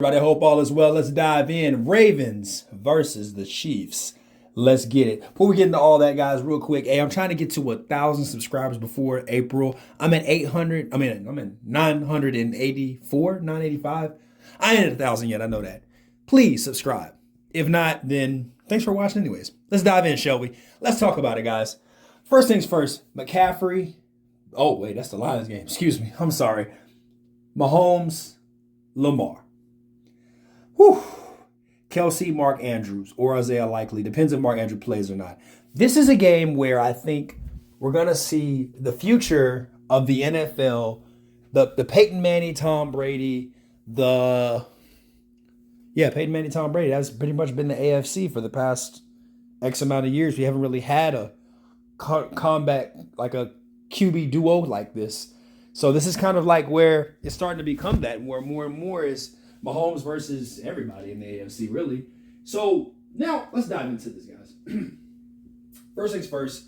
Everybody, hope all is well. Let's dive in. Ravens versus the Chiefs. Let's get it. Before we get into all that, guys, real quick. Hey, I'm trying to get to 1,000 subscribers before April. I'm at 800. I'm in 984, 985. I ain't at 1,000 yet. I know that. Please subscribe. If not, then thanks for watching anyways. Let's dive in, shall we? Let's talk about it, guys. First things first, McCaffrey. Oh, wait, that's the Lions game. Excuse me. I'm sorry. Mahomes, Lamar. Whew. Kelsey, Mark Andrews, or Isaiah Likely. Depends if Mark Andrews plays or not. This is a game where I think we're going to see the future of the NFL, the Peyton Manning, Tom Brady, Peyton Manning, Tom Brady. That's pretty much been the AFC for the past X amount of years. We haven't really had a combat, like a QB duo like this. So this is kind of like where it's starting to become that, where more and more is Mahomes versus everybody in the AFC, really. So now let's dive into this, guys. First things first,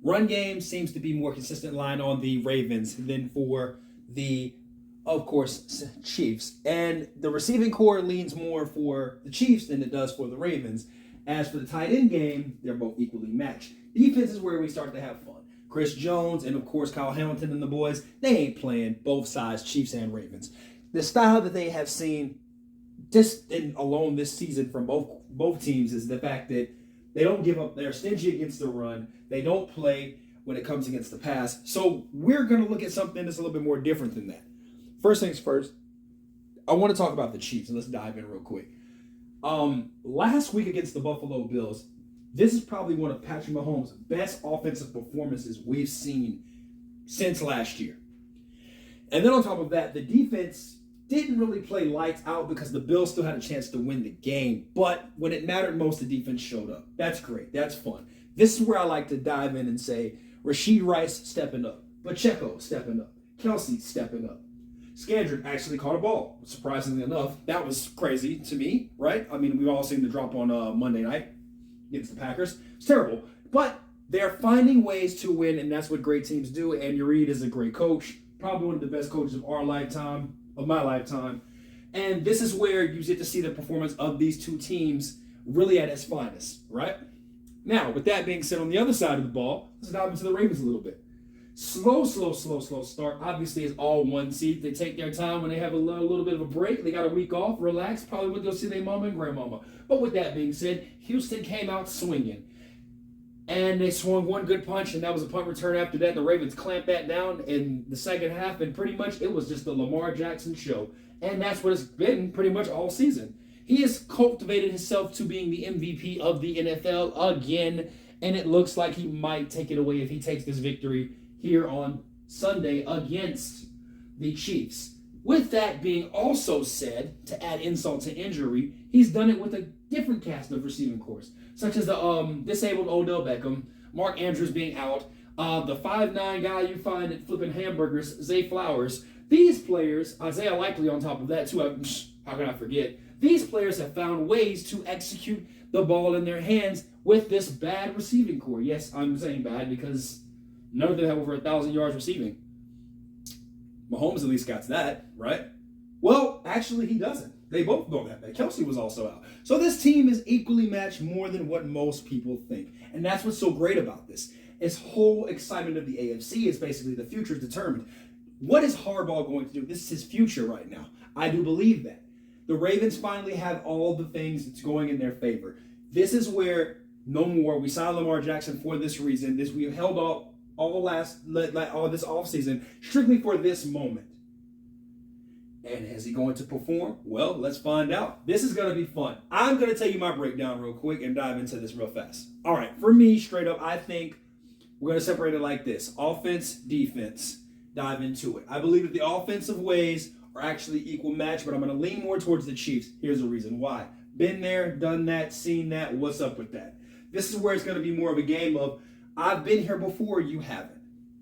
run game seems to be more consistent line on the Ravens than for the, of course, Chiefs. And the receiving core leans more for the Chiefs than it does for the Ravens. As for the tight end game, they're both equally matched. Defense is where we start to have fun. Chris Jones and, of course, Kyle Hamilton and the boys, they ain't playing both sides, Chiefs and Ravens. The style that they have seen just alone this season from both teams is the fact that they don't give up. They're stingy against the run. They don't play when it comes against the pass. So we're going to look at something that's a little bit more different than that. First things first, I want to talk about the Chiefs, and let's dive in real quick. Last week against the Buffalo Bills, this is probably one of Patrick Mahomes' best offensive performances we've seen since last year. And then on top of that, the defense didn't really play lights out because the Bills still had a chance to win the game. But when it mattered most, the defense showed up. That's great. That's fun. This is where I like to dive in and say Rashee Rice stepping up. Pacheco stepping up. Kelsey stepping up. Scandrick actually caught a ball, surprisingly enough. That was crazy to me, right? I mean, we've all seen the drop on Monday night against the Packers. It's terrible. But they're finding ways to win, and that's what great teams do. Andy Reid is a great coach. Probably one of the best coaches of my lifetime. And this is where you get to see the performance of these two teams really at its finest, right? Now, with that being said, on the other side of the ball, let's dive into the Ravens a little bit. Slow start. Obviously, it's all one seed. They take their time when they have a little bit of a break. They got a week off, relax, probably would go see their mama and grandmama. But with that being said, Houston came out swinging. And they swung one good punch, and that was a punt return after that. The Ravens clamped that down in the second half, and pretty much it was just the Lamar Jackson show. And that's what it's been pretty much all season. He has cultivated himself to being the MVP of the NFL again, and it looks like he might take it away if he takes this victory here on Sunday against the Chiefs. With that being also said, to add insult to injury, he's done it with a different cast of receiving corps, such as the disabled Odell Beckham, Mark Andrews being out, the 5'9" guy you find at flipping hamburgers, Zay Flowers. These players, Isaiah Likely on top of that too, how can I forget? These players have found ways to execute the ball in their hands with this bad receiving corps. Yes, I'm saying bad because none of them have over 1,000 yards receiving. Mahomes at least got to that, right? Well, actually, he doesn't. They both don't have that. Kelsey was also out. So this team is equally matched more than what most people think. And that's what's so great about this. This whole excitement of the AFC is basically the future is determined. What is Harbaugh going to do? This is his future right now. I do believe that. The Ravens finally have all the things that's going in their favor. This is where no more. We signed Lamar Jackson for this reason. We have held off all this offseason strictly for this moment. And is he going to perform? Well, let's find out. This is going to be fun. I'm going to tell you my breakdown real quick and dive into this real fast. All right, for me, straight up, I think we're going to separate it like this. Offense, defense. Dive into it. I believe that the offensive ways are actually equal match, but I'm going to lean more towards the Chiefs. Here's the reason why. Been there, done that, seen that. What's up with that? This is where it's going to be more of a game of I've been here before, you haven't.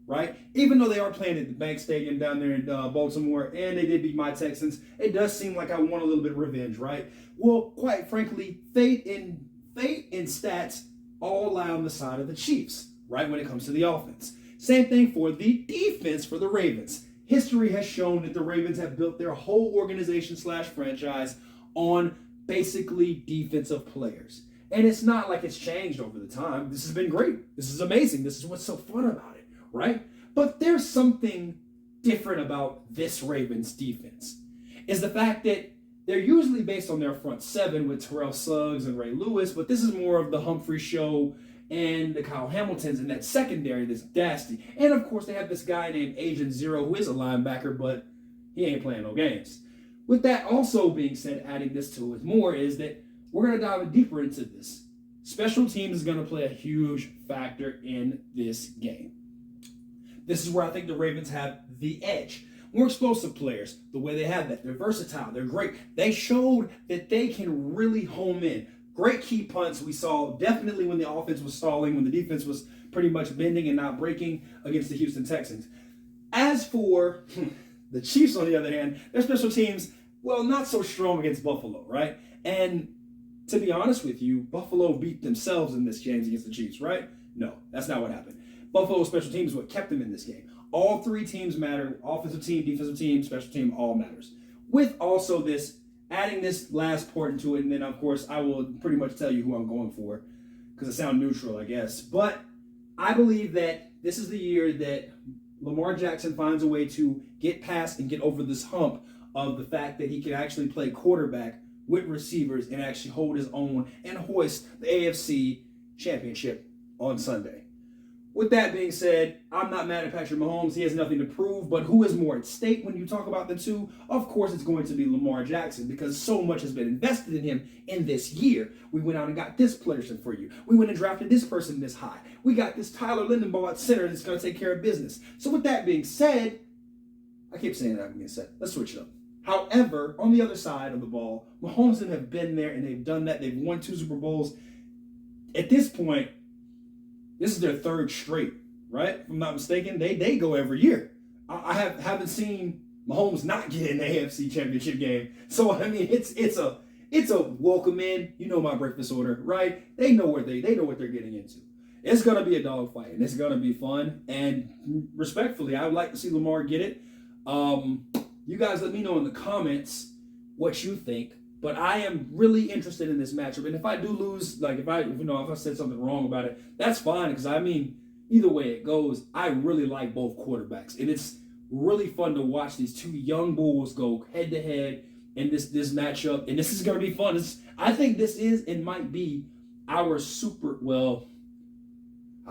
Right? Even though they are playing at the Bank Stadium down there in Baltimore, and they did beat my Texans, it does seem like I want a little bit of revenge, right? Well, quite frankly, fate and stats all lie on the side of the Chiefs, right, when it comes to the offense. Same thing for the defense for the Ravens. History has shown that the Ravens have built their whole organization / franchise on basically defensive players. And it's not like it's changed over the time. This has been great. This is amazing. This is what's so fun about it, right? But there's something different about this Ravens defense. Is the fact that they're usually based on their front seven with Terrell Suggs and Ray Lewis, but this is more of the Humphrey show and the Kyle Hamiltons in that secondary, this Dasty. And of course, they have this guy named Agent Zero, who is a linebacker, but he ain't playing no games. With that also being said, adding this to it more is that we're going to dive deeper into this. Special teams is going to play a huge factor in this game. This is where I think the Ravens have the edge. More explosive players, the way they have that. They're versatile. They're great. They showed that they can really home in. Great key punts we saw definitely when the offense was stalling, when the defense was pretty much bending and not breaking against the Houston Texans. As for the Chiefs, on the other hand, their special teams, well, not so strong against Buffalo, right? And to be honest with you, Buffalo beat themselves in this game against the Chiefs, right? No, that's not what happened. Buffalo's special teams is what kept them in this game. All three teams matter. Offensive team, defensive team, special team, all matters. With also this, adding this last part into it, and then, of course, I will pretty much tell you who I'm going for because I sound neutral, I guess. But I believe that this is the year that Lamar Jackson finds a way to get past and get over this hump of the fact that he can actually play quarterback with receivers and actually hold his own and hoist the AFC Championship on Sunday. With that being said, I'm not mad at Patrick Mahomes. He has nothing to prove, but who is more at stake when you talk about the two? Of course, it's going to be Lamar Jackson because so much has been invested in him in this year. We went out and got this person for you. We went and drafted this person this high. We got this Tyler Lindenball at center that's going to take care of business. So with that being said, I keep saying that being said. Let's switch it up. However, on the other side of the ball, Mahomes and have been there and they've done that. They've won 2 Super Bowls. At this point, this is their 3rd straight, right? If I'm not mistaken, they go every year. I haven't seen Mahomes not get in the AFC Championship game. So I mean, it's a welcome in. You know my breakfast order, right? They know what they're getting into. It's gonna be a dogfight and it's gonna be fun. And respectfully, I would like to see Lamar get it. You guys let me know in the comments what you think. But I am really interested in this matchup. And if I do lose, like if I said something wrong about it, that's fine. Because I mean, either way it goes, I really like both quarterbacks. And it's really fun to watch these 2 young bulls go head to head in this matchup. And this is going to be fun. I think this is and might be our I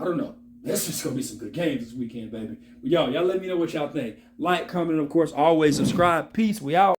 don't know. This is going to be some good games this weekend, baby. But y'all let me know what y'all think. Like, comment, and of course, always subscribe. Peace. We out.